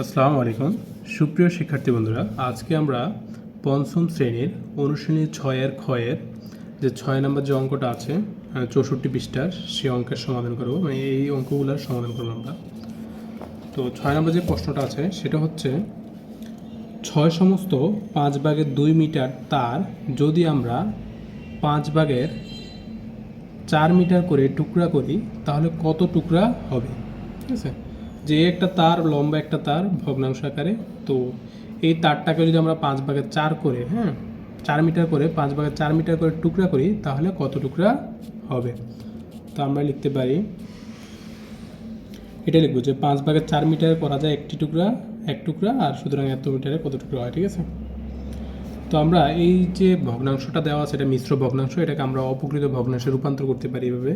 আসসালামু আলাইকুম সুপ্রিয় শিক্ষার্থী বন্ধুরা, আজকে আমরা পঞ্চম শ্রেণীর অনুশীলনী 6-এর ক্ষয়ের যে 6 নম্বর যে অঙ্কটা আছে 64 পৃষ্ঠার সেই অঙ্কের সমাধান করব। মানে এই অঙ্কগুলোর সমাধান করব আমরা। তো 6 নম্বর যে প্রশ্নটা আছে সেটা হচ্ছে 6 সমস্ত 5/2 মিটার তার যদি আমরা 5/4 মিটার করে টুকরা করি তাহলে কত টুকরা হবে? ঠিক আছে, যে একটা তার লম্বা একটা তার ভগ্নাংশ আকারে, তো এই তারটাকে যদি আমরা 5/4 করে 4 মিটার করে 5/4 মিটার করে টুকরা করি তাহলে কত টুকরা হবে? তো আমরা লিখতে পারি, এটা লিখবো যে 5/4 মিটার করা যায় একটি টুকরা, এক টুকরা, আর সুতরাং এত মিটারে কত টুকরা হয়। ঠিক আছে, তো আমরা এই যে ভগ্নাংশটা দেওয়া আছে এটা মিশ্র ভগ্নাংশ, এটাকে আমরা অপকৃত ভগ্নাংশে রূপান্তর করতে পারি এভাবে,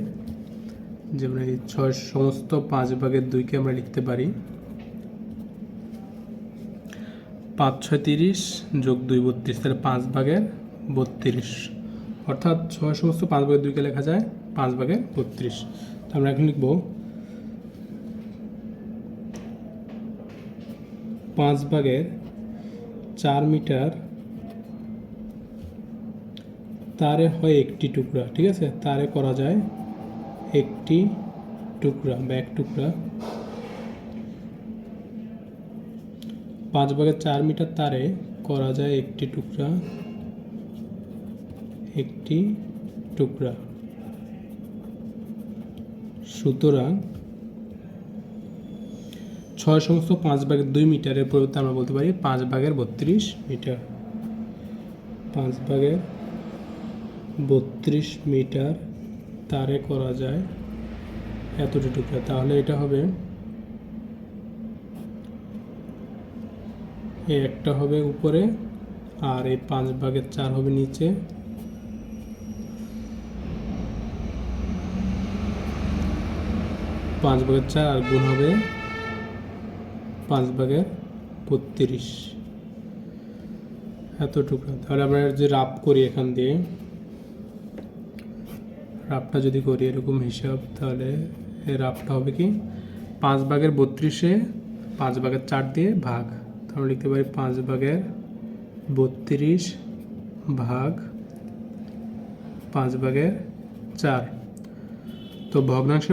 যেমন এই 6 সমস্ত 5/2কে আমরা লিখতে পারি 5×6 30 + 2 32, তাহলে 5/32, অর্থাৎ 6 সমস্ত 5/2কে লেখা যায় 5/32। তো আমরা এখন লিখব 5/4 মিটার তারে হয় একটি টুকরা। ঠিক আছে, তারে করা যায় একটি টুকরা বা এক টুকরা। 5/4 মিটার তারে করা যায় একটি টুকরা, একটি টুকরা। সুতরাং 6 সমস্ত 5/2 মিটারের পরিবর্তে আমরা বলতে পারি 5/32 মিটার। 5/32 মিটার তারে করা যায় এতটি টুকরা, তাহলে এটা হবে, এই একটা হবে উপরে আর এই 5/4 হবে নিচে। 5/4 আর গুণ হবে 5/32 এত টুকরা। তাহলে আমরা যে রাফ করি, এখান দিয়ে রাফটা যদি করি এরকম হিসাব, তাহলে এই রাফটা হবে কি 5/32-এ 5/4 দিয়ে ভাগ, তাহলে লিখতে পারি 5/32 ভাগ 5/4। তো ভগ্নাংশে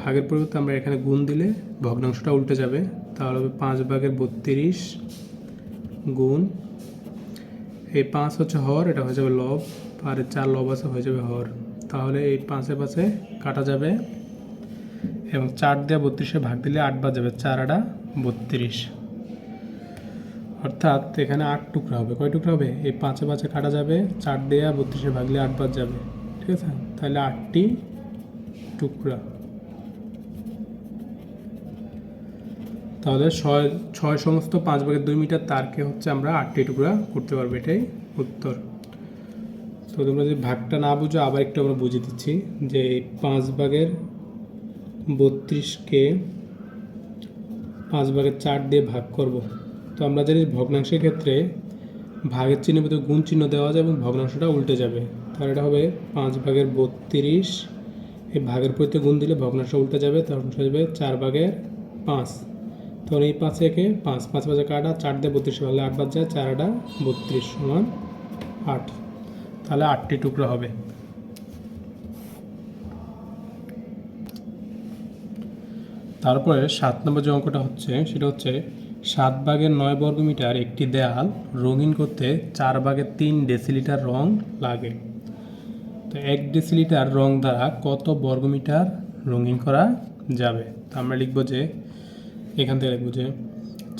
ভাগের পরিবর্তে আমরা এখানে গুণ দিলে ভগ্নাংশটা উল্টে যাবে, তাহলে হবে 5/32 গুণ, এই 5 হচ্ছে হর, এটা হয়ে যাবে লব, আর 4 লব আছে হয়ে যাবে হর। তাহলে এই 5-এ 5-এ কাটা যাবে এবং 4 দিয়ে 32-এ ভাগ দিলে 8 বাদ যাবে, 4 × 8 = 32, অর্থাৎ এখানে 8 টুকরা হবে। কয় টুকরা হবে? এই 5-এ 5-এ কাটা যাবে, 4 দিয়ে 32-এ ভাগ দিলে 8 বাদ যাবে। ঠিক আছে, তাহলে 8টি টুকরা। তাহলে 6 সমস্ত 5/2 মিটার তারকে হচ্ছে আমরা 8টি টুকরা করতে পারবো, এটাই উত্তর। তো তোমরা যদি ভাগটা না বুঝো আবার একটু আমরা বুঝিয়ে দিচ্ছি, যে 5/32-কে 5/4 দিয়ে ভাগ করব। তো আমরা জানি ভগ্নাংশের ক্ষেত্রে ভাগের চিহ্নের ভিতরে গুণ চিহ্ন দেওয়া যায় এবং ভগ্নাংশটা উল্টে যাবে, তাহলে এটা হবে 5/32, এই ভাগের পরিতে গুণ দিলে ভগ্নাংশ উল্টে যাবে, তখন হয়ে যাবে 4/5। তখন এই 5-এ 5 5-5-এ কাটা, 4 দিয়ে 32-এ ভাগলে 8 বাদ যায়, 4 × 8 = 32 = 8, তাহলে 8টি টুকরা হবে। তারপরে 7 নম্বর যে অঙ্কটা হচ্ছে সেটা হচ্ছে 7/9 বর্গমিটার একটি দেয়াল রঙিন করতে 4/3 ডেসিলিটার রং লাগে। তো 1 ডেসিলিটার রং দ্বারা কত বর্গমিটার রঙিন করা যাবে? তো আমরা লিখব যে, এখান থেকে লিখব যে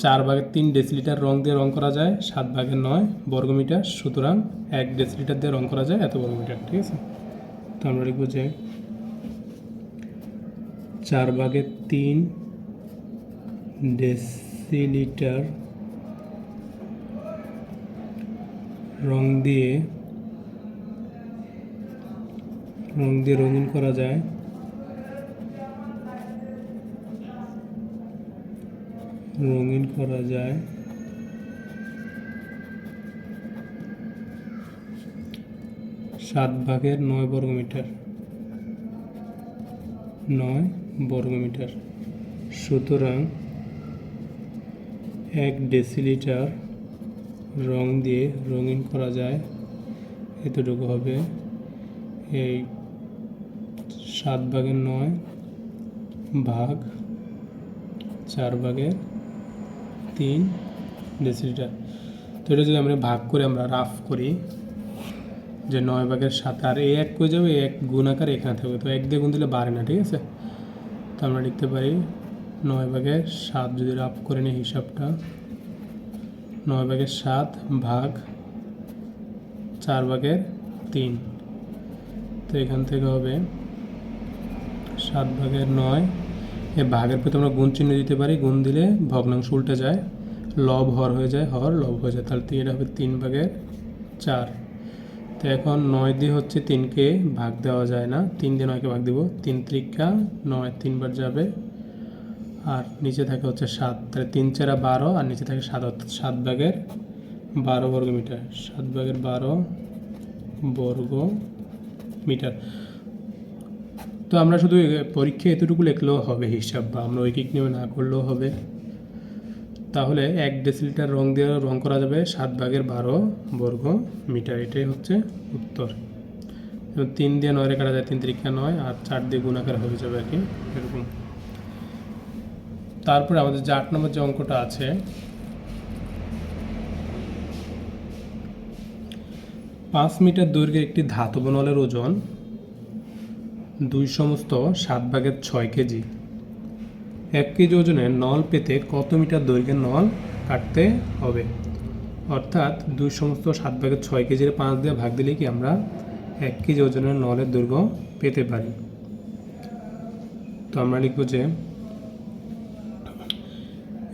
4/3 ডেসিলিটার রং দিয়ে রং করা যায় 7/9 বর্গমিটার, সুতরাং 1 ডেসিলিটার দিয়ে রং করা যায় এত বর্গমিটার। ঠিক আছে, তো আমরা লিখব যে 4/3 ডেসিলিটার রং দিয়ে রঙিন করা যায় 7/9 বর্গমিটার। 9 বর্গমিটার। সুতরাং 1 ডেসিলিটার রং দিয়ে রঙিন করা যায়, এতটুকু হবে। এই 7/9 ভাগ 4/3 ডেসিলিটার। তো এটা যদি আমরা ভাগ করে আমরা রাফ করি, যে 9/7, আর এই 1 হয়ে যাবে, 1 গুণ আকার এখানে থাকবে, তো 1 দিয়ে গুণ দিলে বাড়ে না, ঠিক আছে। তো আমরা লিখতে পারি 9/7 যদি রাফ করে নিই হিসাবটা, 9/7 ভাগ 4/3। তো এখান থেকে হবে 7/9। এই ভাগের প্রতি আমরা গুণ চিহ্ন দিতে পারি, গুণ দিলে ভগ্নাংশ উল্টে যায়, লব হর হয়ে যায়, হর লব হয়ে যায়, তাহলে এটা হবে 3/4। তো এখন 9 দিয়ে হচ্ছে 3কে ভাগ দেওয়া যায় না, 3 দিয়ে 9কে ভাগ দেবো, 3 × 9, 3 বার যাবে, আর নিচে থাকে হচ্ছে 7, তাহলে 3 × 4 = 12, আর নিচে থাকে 7, অর্থাৎ 7/12 বর্গমিটার, 7/12 বর্গমিটার। তো আমরা শুধু পরীক্ষায় এতটুকু লিখলেও হবে হিসাব, বা আমরা ঐকিক নিয়মে না করলেও হবে। তাহলে 1 ডেসিলিটার রং দিয়ে রং করা যাবে 7/12 বর্গমিটার, এটাই হচ্ছে উত্তর। 3 দিয়ে 9 কাটা যায়, 3 × 3 = 9, আর 4 দিয়ে গুণ আকার হয়ে যাবে আর কি, এরকম। তারপরে আমাদের যে 8 নম্বর যে অঙ্কটা আছে, 5 মিটার দৈর্ঘ্যের একটি ধাতব নলের ওজন 2/7 কেজি। 1 কেজি ওজনের নল পেতে কত মিটার দৈর্ঘ্যের নল কাটতে হবে? অর্থাৎ 2/7 কেজির 5 দিয়ে ভাগ দিলে কি আমরা 1 কেজি ওজনের নলের দৈর্ঘ্য পেতে পারি। তো আমরা লিখব যে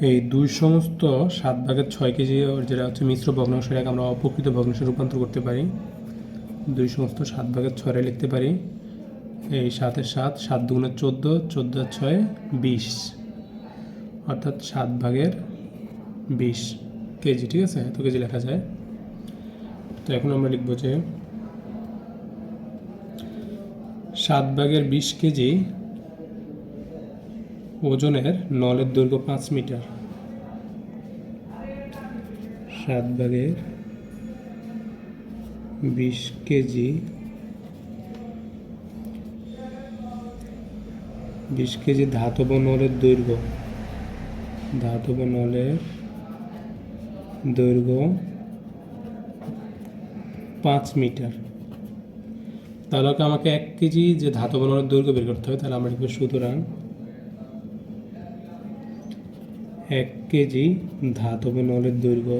এই 2/7 কেজি যেটা হচ্ছে মিশ্র ভগ্নাংশ, এটাকে আমরা অপ্রকৃত ভগ্নাংশে রূপান্তর করতে পারি। 2/7 লিখতে পারি এই 7 এর 7, 7 × 2 = 14, 14 × 6 = 20, অর্থাৎ 7/20 কেজি, ঠিক আছে, এত কেজি লেখা যায়। তো এখন আমরা লিখব যে 7/20 কেজি ওজনের নলের দৈর্ঘ্য 5 মিটার। 7/20 কেজি 20 কেজি ধাতব নলের দৈর্ঘ্য, ধাতব নলের দৈর্ঘ্য 5 মিটার। তাহলে আমাকে 1 কেজি যে ধাতব নলের দৈর্ঘ্য বের করতে হবে, তাহলে আমরা লিখব সুতরাং 1 কেজি ধাতব নলের দৈর্ঘ্য,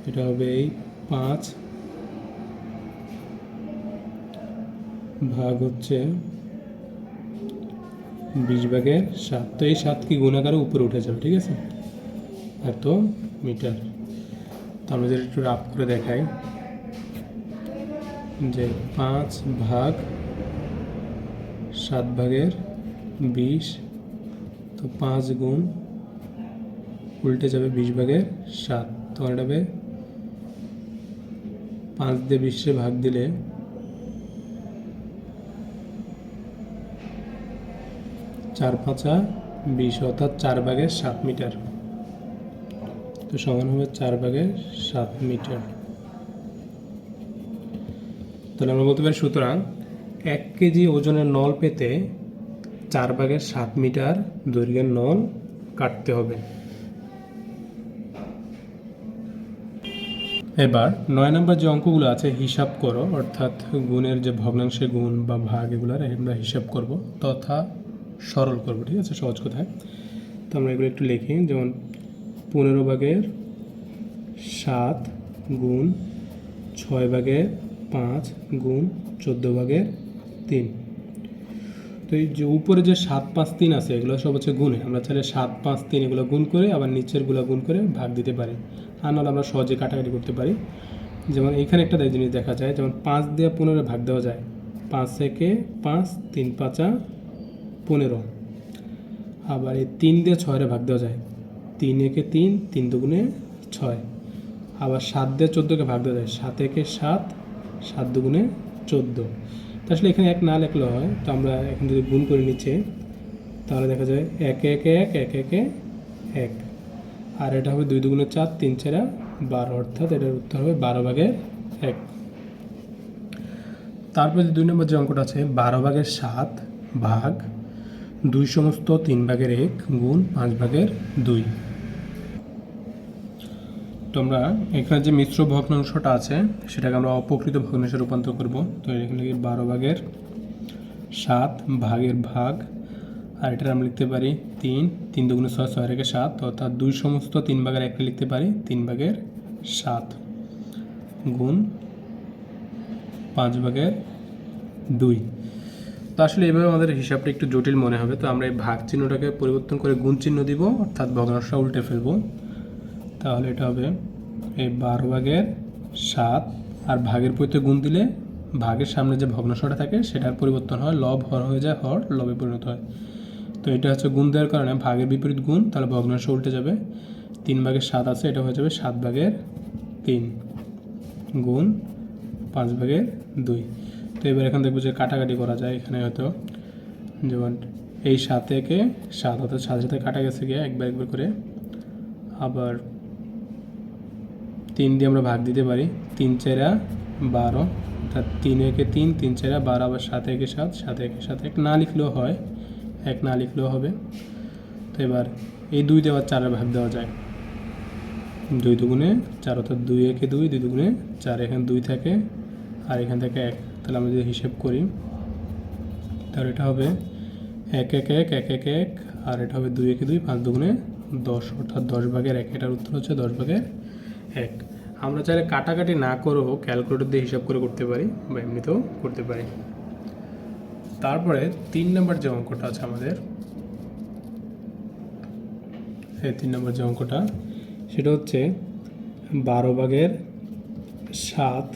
এটা হবে এই 5 ভাগ হচ্ছে 20/7। তো এই 7 কি গুণ আকারে উপরে উঠে যাবে, ঠিক আছে, এত মিটার। তো আমরা যদি একটু রাফ করে দেখাই, যে 5 ভাগ 7/20, তো 5 গুণ উল্টে যাবে 20/7, তখন এটা হবে 5 দিয়ে 20 ভাগ দিলে 4 × 5 = 20, অর্থাৎ 4/7 মিটার। তো সমান হবে 4/7 মিটার। তাহলে আমরা বলতে পারি সুতরাং 1 কেজি ওজনের নল পেতে 4/7 মিটার দৈর্ঘ্যের নল কাটতে হবে। এবার 9 নম্বর যে অঙ্কগুলো আছে হিসাব করো, অর্থাৎ গুণের যে ভগ্নাংশে গুণ বা ভাগ, এগুলো আমরা হিসাব করব তথা সরল করব, ঠিক আছে, সহজ কথায়। তো আমরা এগুলো একটু লিখি, যেমন 15/7 গুণ 6/5 গুণ 14/3। তো এই যে উপরে যে 7, 5, 3 আছে, এগুলো সব হচ্ছে গুণে। আমরা চাইলে 7, 5, 3 এগুলো গুণ করে আবার নিচেরগুলো গুণ করে ভাগ দিতে পারি, আর নাহলে আমরা সহজে কাটাকাটি করতে পারি। যেমন এইখানে একটা জিনিস দেখা যায়, যেমন 5 দিয়ে 15 ভাগ দেওয়া যায়, 5 একে 5, 3 × 5 = 15। আবার এই 3 দিয়ে 6 ভাগ দেওয়া যায়, 3 একে 3, 3 × 2 = 6। আবার 7 দিয়ে 14কে ভাগ দেওয়া যায়, 7 একে 7, 7 × 2 = 14। তো আসলে এখানে 1 না লিখলেও হয়, তো আমরা এখন যদি গুণ করে নিচে, তাহলে দেখা যায় 1 একে 1, 1 একে 1, আর এটা হবে 2 দুগুণে 4, 3 4 12, অর্থাৎ এটার উত্তর হবে 12/1। তারপরে যে 2 নম্বর যে অঙ্কটা আছে 12/7 ভাগ 2 সমস্ত 3/1 গুণ 5/2। তো আমরা এখানে যে মিশ্র ভগ্নাংশটা আছে সেটাকে আমরা অপ্রকৃত ভগ্নাংশে রূপান্তর করব। তো এখানে 12/7 ভাগের ভাগ, আর এটা আমরা লিখতে পারি 3, 3 দুগুণে 6, 6 রেখে 7, অর্থাৎ 2 সমস্ত 3/1 লিখতে পারি 3/7 গুণ 5/2। তো আসলে এইভাবে আমাদের হিসাবটা একটু জটিল মনে হবে, তো আমরা এই ভাগ চিহ্নটাকে পরিবর্তন করে গুণ চিহ্ন দিব, অর্থাৎ ভগ্নাংশটা উল্টে ফেলবো। তাহলে এটা হবে এই 12/7, আর ভাগের পরিবর্তে গুণ দিলে ভাগের সামনে যে ভগ্নাংশটা থাকে সেটার পরিবর্তন হয়, লব হর হয়ে যায়, হর লবে পরিণত হয়। তো এটা হচ্ছে গুণ দেওয়ার কারণে ভাগের বিপরীত গুণ, তাহলে ভগ্নাংশ উল্টে যাবে। 3/7 আছে, এটা হয়ে যাবে 7/3 গুণ 5/2। তো এবার এখানে দেখবো যে কাটাকাটি করা যায়। এখানে হয়তো যেমন এই 7 একে 7, অর্থাৎ 7 সাথে কাটা গেছে গিয়ে একবার একবার করে। আবার 3 দিয়ে আমরা ভাগ দিতে পারি, 3 4 12, অর্থাৎ 3 একে 3, 3 4 12, আবার 7 একে 7, 7 একে 7, 1 না লিখলেও হয়, 1 না লিখলেও হবে। তো এবার এই 2 দিয়ে আবার 4 ভাগ দেওয়া যায়, 2 দুগুণে 4, অর্থাৎ 2 একে 2, 2 দুগুণে 4, এখানে 2 থাকে আর এখান থেকে 1। তাহলে আমরা যদি হিসেব করি তাহলে এটা হবে 1 1 1 1 1 1, আর এটা হবে 2 একে 2, 5 দুগুণে 10, অর্থাৎ 10/1। এটার উত্তর হচ্ছে 10/1। আমরা চাইলে কাটাকাটি না করেও ক্যালকুলেটর দিয়ে হিসাব করে করতে পারি বা এমনিতেও করতে পারি। তারপরে 3 নম্বর যে অঙ্কটা আছে আমাদের, এই 3 নম্বর যে অঙ্কটা সেটা হচ্ছে 12/7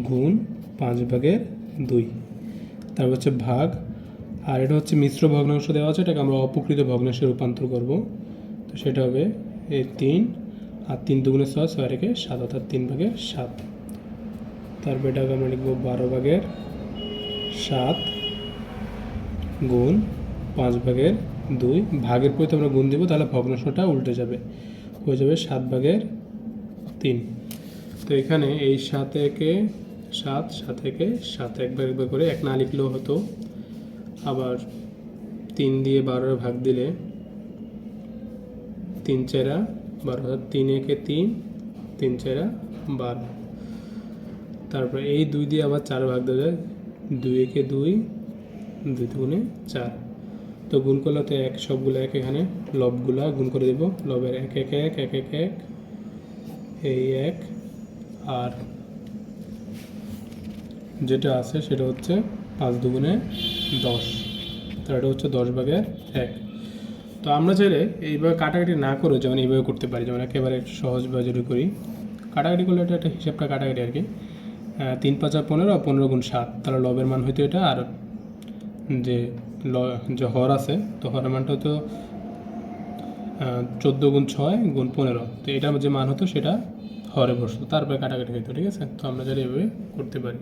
গুণ 5/2। তারপর হচ্ছে ভাগ, আর এটা হচ্ছে মিশ্র ভগ্নাংশ দেওয়া আছে, এটাকে আমরা অপ্রকৃত ভগ্নাংশে রূপান্তর করব। তো সেটা হবে এই 3, আর 3 দুগুণে 6, 6 রেখে 7, অর্থাৎ 3/7। তারপর এটাকে আমরা লিখব 12/7 গুণ 5/2। ভাগের পরিতে আমরা গুণ দেবো, তাহলে ভগ্নাংশটা উল্টে যাবে, হয়ে যাবে 7/3। তো এখানে এই 7 একে 7, 7 একে 7, একবার একবার করে, 1 না লিখলেও হতো। আবার 3 দিয়ে 12 ভাগ দিলে 3 4 12, অর্থাৎ 3 একে 3, 3 4 12। তারপরে এই 2 দিয়ে আবার 4 ভাগ দেওয়া যায়, 2 একে 2, 2 দুগুণে 4। তো গুণ করলে তো 1, সবগুলো 1, এখানে লবগুলা গুণ করে দেব, লবের 1 1 1 1 1 1, এই 1, আর যেটা আছে সেটা হচ্ছে 5 দুগুণে 10, তো এটা হচ্ছে 10/1। তো আমরা চাইলে এইভাবে কাটাকাটি না করে যেমন এইভাবে করতে পারি, যেমন একেবারে সহজভাবে যদি করি, কাটাকাটি করলে এটা একটা হিসাবটা কাটাকাটি আর কি। 3 5 15, 15 গুণ 7, তাহলে লবের মান হইতো এটা, আর যে যে হর আছে, তো হরের মানটা হতো 14 গুণ 6 গুণ 15, তো এটার যে মান হতো সেটা হরে বসতো, তারপরে কাটাকাটি হইতো। ঠিক আছে, তো আমরা চাইলে এভাবে করতে পারি।